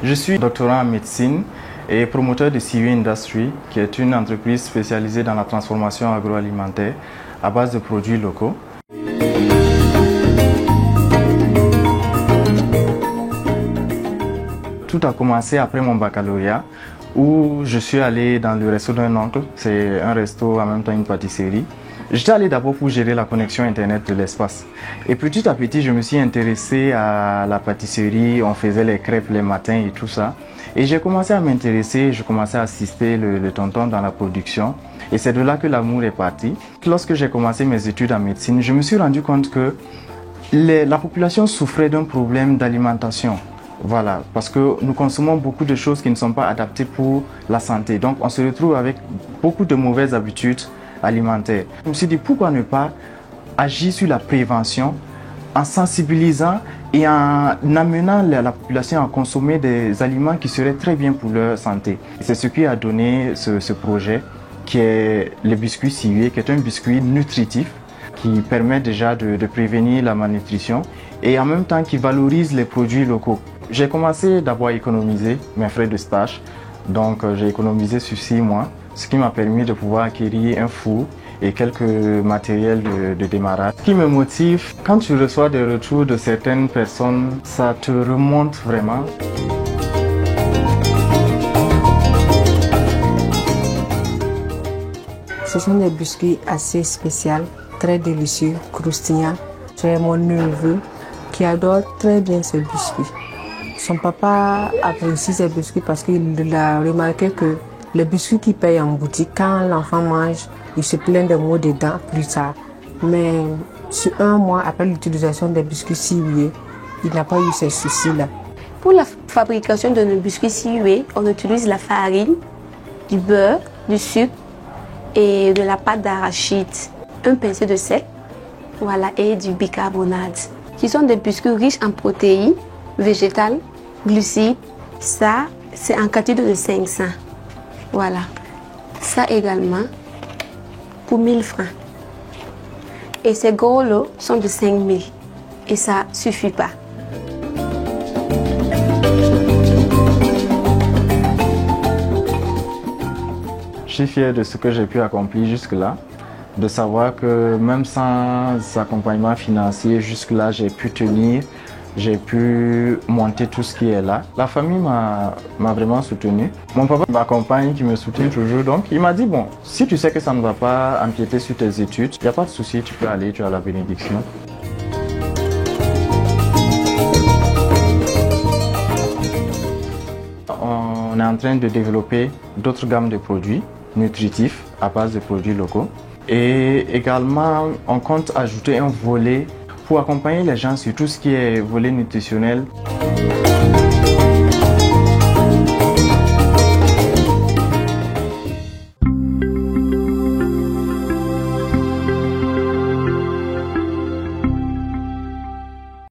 Je suis doctorant en médecine et promoteur de CU Industry, qui est une entreprise spécialisée dans la transformation agroalimentaire à base de produits locaux. Tout a commencé après mon baccalauréat où je suis allé dans le resto d'un oncle. C'est un resto en même temps une pâtisserie. J'étais allé d'abord pour gérer la connexion internet de l'espace. Et petit à petit, je me suis intéressé à la pâtisserie. On faisait les crêpes les matins et tout ça. Et j'ai commencé à m'intéresser, je commençais à assister le tonton dans la production. Et c'est de là que l'amour est parti. Lorsque j'ai commencé mes études en médecine, je me suis rendu compte que la population souffrait d'un problème d'alimentation. Voilà, parce que nous consommons beaucoup de choses qui ne sont pas adaptées pour la santé. Donc on se retrouve avec beaucoup de mauvaises habitudes alimentaires. Je me suis dit pourquoi ne pas agir sur la prévention en sensibilisant et en amenant la population à consommer des aliments qui seraient très bien pour leur santé. C'est ce qui a donné ce projet qui est le biscuit Siwé, qui est un biscuit nutritif qui permet déjà de prévenir la malnutrition et en même temps qui valorise les produits locaux. J'ai commencé d'abord à économiser mes frais de stage, donc j'ai économisé sur 6 mois, ce qui m'a permis de pouvoir acquérir un four et quelques matériels de démarrage. Ce qui me motive, quand tu reçois des retours de certaines personnes, ça te remonte vraiment. Ce sont des biscuits assez spéciaux, très délicieux, croustillants. J'ai mon neveu qui adore très bien ces biscuits. Son papa apprécie ces biscuits parce qu'il a remarqué que les biscuits qu'il paye en boutique, quand l'enfant mange, il se plaint des maux de dents plus tard. Mais sur 1 mois après l'utilisation des biscuits Siwé, il n'a pas eu ces soucis-là. Pour la fabrication de nos biscuits Siwé, on utilise la farine, du beurre, du sucre et de la pâte d'arachide, un pincé de sel, voilà, et du bicarbonate, qui sont des biscuits riches en protéines végétales, glucides. Ça, c'est en quantité de 500. Voilà. Ça également, pour 1000 francs. Et ces gros lots sont de 5000. Et ça ne suffit pas. Je suis fier de ce que j'ai pu accomplir jusque-là, de savoir que même sans accompagnement financier, jusque-là, j'ai pu tenir, j'ai pu monter tout ce qui est là. La famille m'a vraiment soutenu. Mon papa m'accompagne, qui me soutient toujours. Donc, il m'a dit, bon, si tu sais que ça ne va pas empiéter sur tes études, il n'y a pas de souci, tu peux aller, tu as la bénédiction. On est en train de développer d'autres gammes de produits nutritifs à base de produits locaux. Et également, on compte ajouter un volet pour accompagner les gens sur tout ce qui est volet nutritionnel.